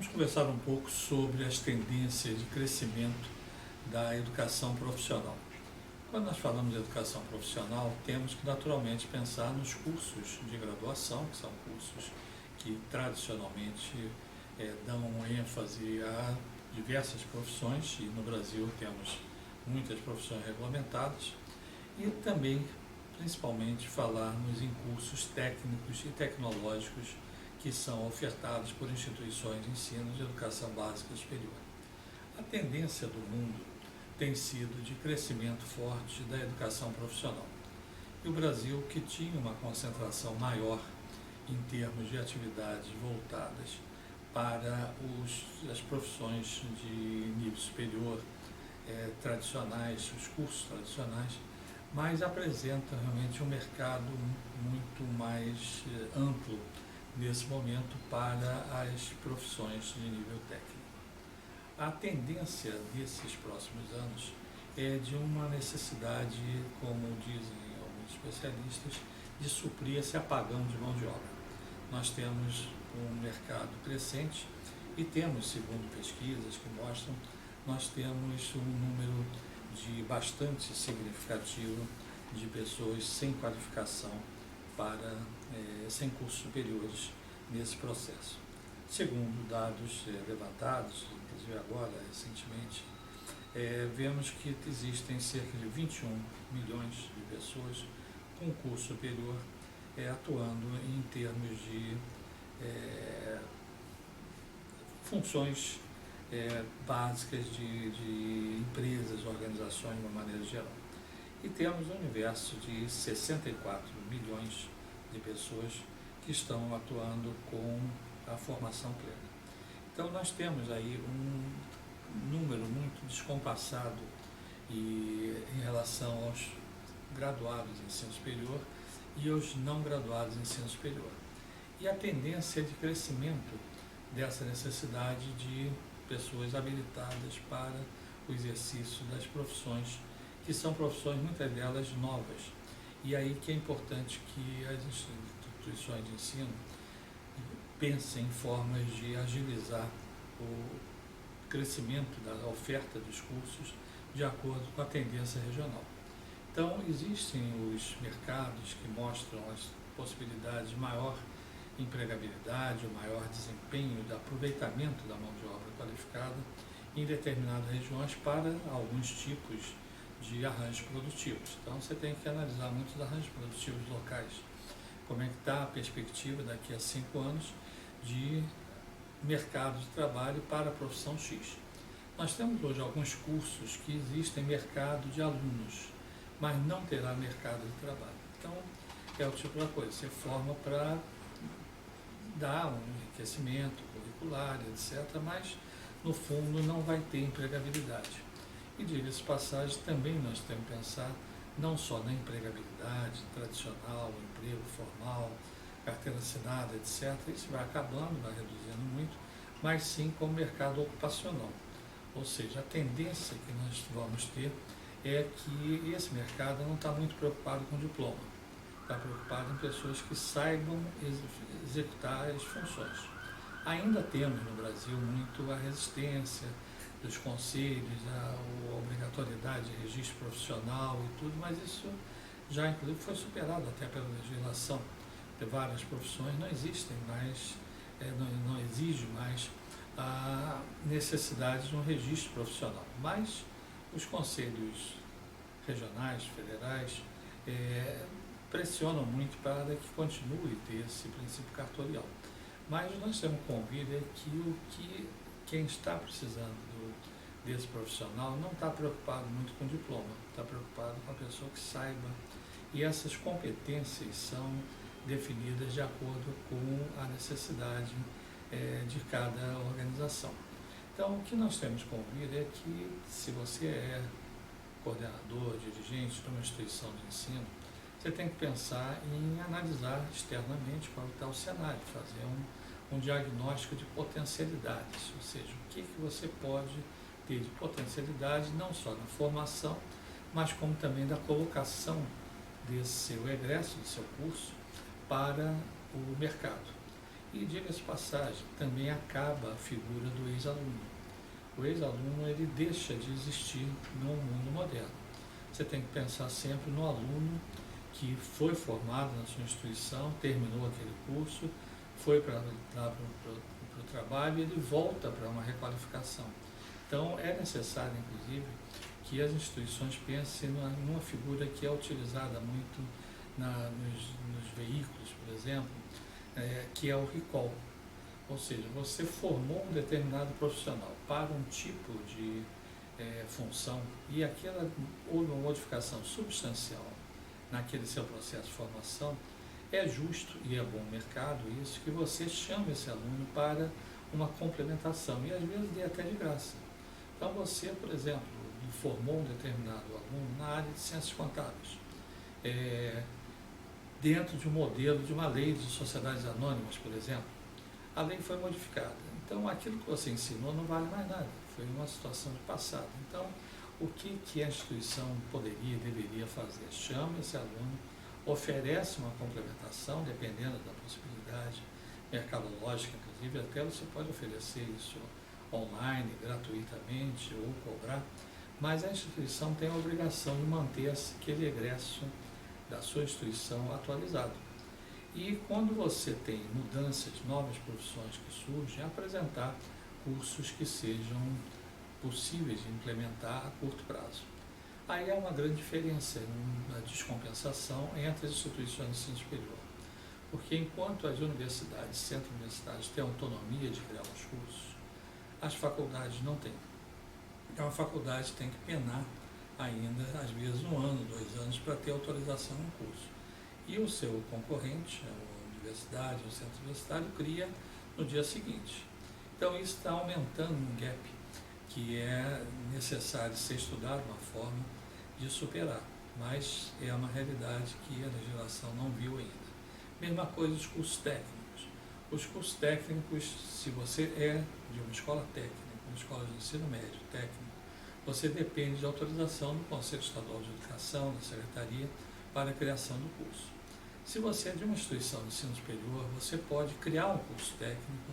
Vamos conversar um pouco sobre as tendências de crescimento da educação profissional. Quando nós falamos de educação profissional, temos que naturalmente pensar nos cursos de graduação, que são cursos que tradicionalmente dão ênfase a diversas profissões, e no Brasil temos muitas profissões regulamentadas, e também, principalmente, falarmos em cursos técnicos e tecnológicos que são ofertados por instituições de ensino de educação básica superior. A tendência do mundo tem sido de crescimento forte da educação profissional. E o Brasil, que tinha uma concentração maior em termos de atividades voltadas para as profissões de nível superior tradicionais, os cursos tradicionais, mas apresenta realmente um mercado muito mais amplo nesse momento para as profissões de nível técnico. A tendência desses próximos anos é de uma necessidade, como dizem alguns especialistas, de suprir esse apagão de mão de obra. Nós temos um mercado crescente e temos, segundo pesquisas que mostram, nós temos um número bastante significativo de pessoas sem qualificação sem cursos superiores nesse processo. Segundo dados levantados, inclusive agora, recentemente, vemos que existem cerca de 21 milhões de pessoas com curso superior atuando em termos de funções básicas de empresas, organizações de uma maneira geral. E temos um universo de 64 milhões de pessoas que estão atuando com a formação plena. Então nós temos aí um número muito descompassado em relação aos graduados em ensino superior e aos não graduados em ensino superior. E a tendência de crescimento dessa necessidade de pessoas habilitadas para o exercício das profissões, que são profissões, muitas delas, novas. E aí que é importante que as instituições de ensino pensem em formas de agilizar o crescimento da oferta dos cursos de acordo com a tendência regional. Então, existem os mercados que mostram as possibilidades de maior empregabilidade, o maior desempenho, de aproveitamento da mão de obra qualificada em determinadas regiões para alguns tipos de arranjos produtivos. Então, você tem que analisar muitos arranjos produtivos locais. Como é que está a perspectiva daqui a 5 anos de mercado de trabalho para a profissão X. Nós temos hoje alguns cursos que existem mercado de alunos, mas não terá mercado de trabalho. Então, é o tipo da coisa, você forma para dar um enriquecimento curricular, etc., mas, no fundo, não vai ter empregabilidade. E, diga-se de passagem, também nós temos que pensar não só na empregabilidade tradicional, emprego formal, carteira assinada, etc. Isso vai acabando, vai reduzindo muito, mas sim como mercado ocupacional. Ou seja, a tendência que nós vamos ter é que esse mercado não está muito preocupado com diploma, está preocupado em pessoas que saibam executar as funções. Ainda temos no Brasil muito a resistência dos conselhos, a obrigatoriedade de registro profissional e tudo, mas isso já inclusive foi superado até pela legislação de várias profissões, não existem mais, não exige mais a necessidade de um registro profissional, mas os conselhos regionais, federais, pressionam muito para que continue a ter esse princípio cartorial. Mas nós temos que convir que quem está precisando desse profissional não está preocupado muito com o diploma, está preocupado com a pessoa que saiba, e essas competências são definidas de acordo com a necessidade de cada organização. Então, o que nós temos que convir é que, se você é coordenador, dirigente de uma instituição de ensino, você tem que pensar em analisar externamente qual está o cenário, fazer um diagnóstico de potencialidades, ou seja, o que você pode ter de potencialidade, não só na formação, mas como também da colocação desse seu egresso, do seu curso, para o mercado. E, diga-se de passagem, também acaba a figura do ex-aluno. O ex-aluno, ele deixa de existir no mundo moderno. Você tem que pensar sempre no aluno que foi formado na sua instituição, terminou aquele curso, foi para o trabalho e ele volta para uma requalificação. Então, é necessário, inclusive, que as instituições pensem numa figura que é utilizada muito nos veículos, por exemplo, que é o recall. Ou seja, você formou um determinado profissional para um tipo de função e aquela houve uma modificação substancial naquele seu processo de formação, é justo e é bom mercado isso, que você chame esse aluno para uma complementação e às vezes dê até de graça. Então você, por exemplo, formou um determinado aluno na área de ciências contábeis, dentro de um modelo de uma lei de sociedades anônimas, por exemplo. A lei foi modificada. Então, aquilo que você ensinou não vale mais nada. Foi uma situação de passado. Então, o que a instituição poderia e deveria fazer? Chama esse aluno, oferece uma complementação, dependendo da possibilidade mercadológica, inclusive, até você pode oferecer isso online, gratuitamente, ou cobrar, mas a instituição tem a obrigação de manter aquele egresso da sua instituição atualizado. E quando você tem mudanças, novas profissões que surgem, apresentar cursos que sejam possíveis de implementar a curto prazo. Aí há uma grande diferença, uma descompensação entre as instituições de ensino superior. Porque enquanto as universidades, centros universitários têm autonomia de criar os cursos, as faculdades não têm. Então a faculdade tem que penar ainda, às vezes 1 ano, 2 anos, para ter autorização no curso. E o seu concorrente, a universidade, o centro universitário, cria no dia seguinte. Então isso está aumentando um gap que é necessário ser estudado, uma forma de superar, mas é uma realidade que a legislação não viu ainda. Mesma coisa os cursos técnicos. Os cursos técnicos, se você é de uma escola técnica, uma escola de ensino médio técnico, você depende de autorização do Conselho Estadual de Educação, da Secretaria, para a criação do curso. Se você é de uma instituição de ensino superior, você pode criar um curso técnico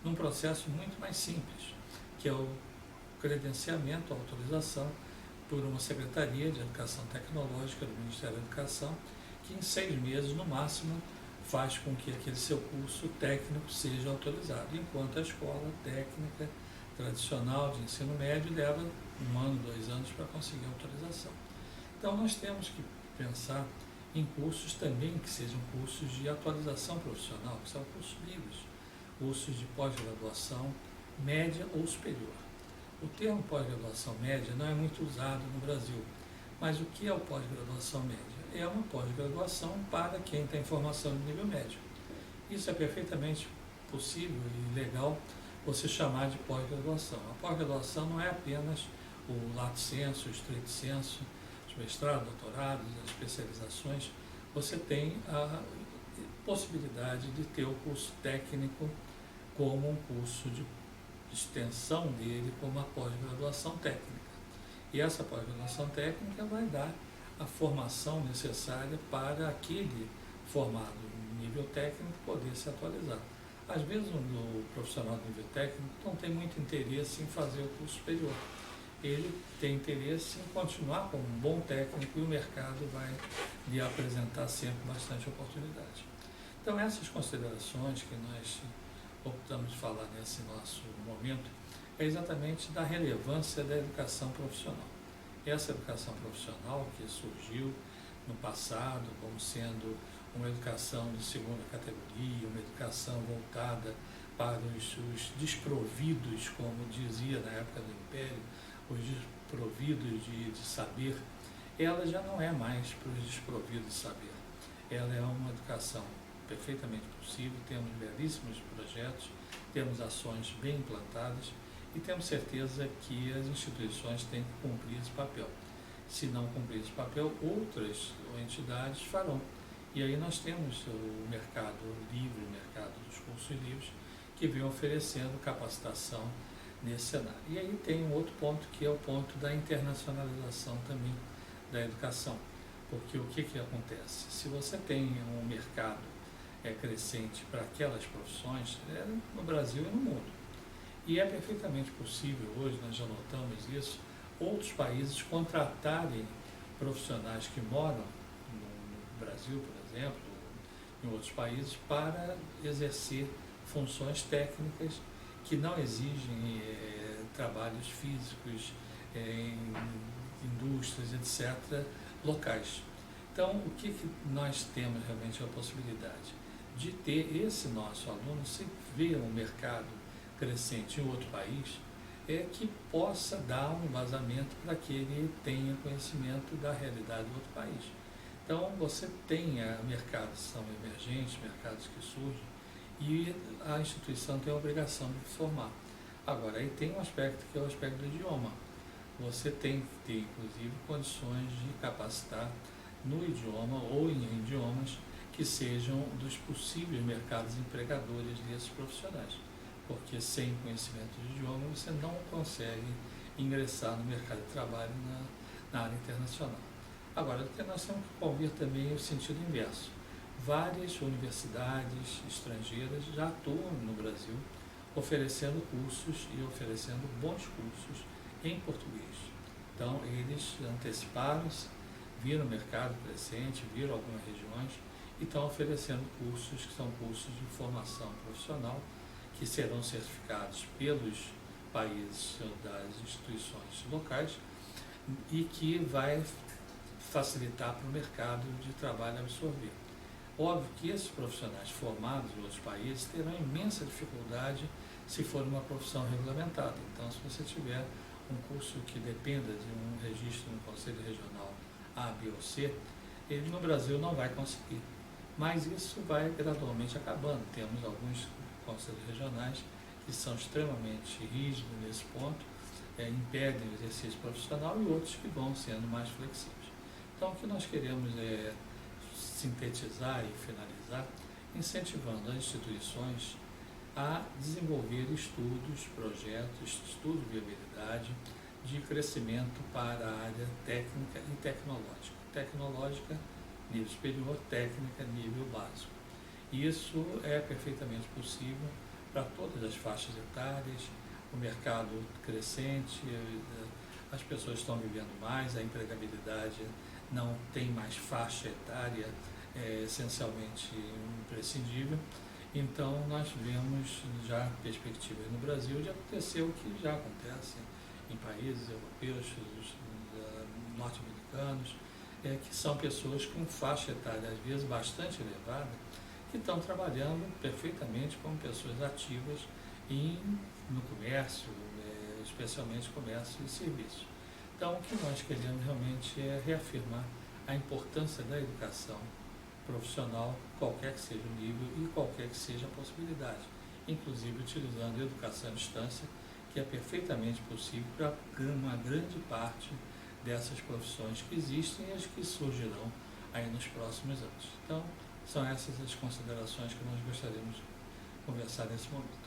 num processo muito mais simples, que é o credenciamento, a autorização por uma Secretaria de Educação Tecnológica do Ministério da Educação, que em 6 meses, no máximo, faz com que aquele seu curso técnico seja autorizado, enquanto a escola técnica tradicional de ensino médio leva 1 ano, 2 anos para conseguir a autorização. Então nós temos que pensar em cursos também que sejam cursos de atualização profissional, que são cursos livres, cursos de pós-graduação média ou superior. O termo pós-graduação média não é muito usado no Brasil, mas o que é o pós-graduação média? É uma pós-graduação para quem tem formação de nível médio. Isso é perfeitamente possível e legal você chamar de pós-graduação. A pós-graduação não é apenas o lato sensu, o stricto sensu, os mestrados, doutorados, as especializações. Você tem a possibilidade de ter o curso técnico como um curso de extensão dele, como a pós-graduação técnica. E essa pós-graduação técnica vai dar a formação necessária para aquele formado em nível técnico poder se atualizar. Às vezes o profissional de nível técnico não tem muito interesse em fazer o curso superior. Ele tem interesse em continuar como um bom técnico e o mercado vai lhe apresentar sempre bastante oportunidade. Então essas considerações que nós optamos falar nesse nosso momento é exatamente da relevância da educação profissional. Essa educação profissional que surgiu no passado como sendo uma educação de segunda categoria, uma educação voltada para os desprovidos, como dizia na época do Império, os desprovidos de saber, ela já não é mais para os desprovidos de saber. Ela é uma educação perfeitamente possível, temos belíssimos projetos, temos ações bem implantadas e temos certeza que as instituições têm que cumprir esse papel. Se não cumprir esse papel, outras entidades farão. E aí nós temos o mercado livre, o mercado dos cursos livres, que vem oferecendo capacitação nesse cenário. E aí tem um outro ponto, que é o ponto da internacionalização também da educação. Porque o que acontece? Se você tem um mercado crescente para aquelas profissões no Brasil e no mundo. E é perfeitamente possível, hoje nós já notamos isso, outros países contratarem profissionais que moram no Brasil, por exemplo, em outros países, para exercer funções técnicas que não exigem trabalhos físicos em indústrias, etc., locais. Então, o que nós temos realmente a possibilidade? De ter esse nosso aluno, se vê um mercado crescente em outro país, que possa dar um embasamento para que ele tenha conhecimento da realidade do outro país. Então, você tem mercados que são emergentes, mercados que surgem, e a instituição tem a obrigação de formar. Agora, aí tem um aspecto que é o aspecto do idioma. Você tem que ter, inclusive, condições de capacitar no idioma ou em idiomas que sejam dos possíveis mercados empregadores desses profissionais. Porque sem conhecimento de idioma você não consegue ingressar no mercado de trabalho na área internacional. Agora, nós temos que convir também o sentido inverso. Várias universidades estrangeiras já atuam no Brasil oferecendo cursos e oferecendo bons cursos em português. Então, eles anteciparam-se, viram o mercado crescente, viram algumas regiões e estão oferecendo cursos que são cursos de formação profissional que serão certificados pelos países das instituições locais e que vai facilitar para o mercado de trabalho absorver. Óbvio que esses profissionais formados em outros países terão imensa dificuldade se for uma profissão regulamentada. Então, se você tiver um curso que dependa de um registro no Conselho Regional A, B ou C, ele no Brasil não vai conseguir. Mas isso vai gradualmente acabando. Temos alguns conselhos regionais que são extremamente rígidos nesse ponto, impedem o exercício profissional e outros que vão sendo mais flexíveis. Então, o que nós queremos é sintetizar e finalizar, incentivando as instituições a desenvolver estudos, projetos, estudo de viabilidade, de crescimento para a área técnica e tecnológica. Tecnológica, nível superior, técnica, nível básico. Isso é perfeitamente possível para todas as faixas etárias, o mercado crescente, as pessoas estão vivendo mais, a empregabilidade não tem mais faixa etária, essencialmente imprescindível. Então, nós vemos já perspectivas no Brasil de acontecer o que já acontece em países europeus, norte-americanos, que são pessoas com faixa etária, às vezes, bastante elevada, que estão trabalhando perfeitamente como pessoas ativas no comércio, especialmente comércio e serviços. Então, o que nós queremos realmente é reafirmar a importância da educação profissional, qualquer que seja o nível e qualquer que seja a possibilidade, inclusive utilizando a educação à distância, que é perfeitamente possível para uma grande parte dessas profissões que existem e as que surgirão aí nos próximos anos. Então, são essas as considerações que nós gostaríamos de conversar nesse momento.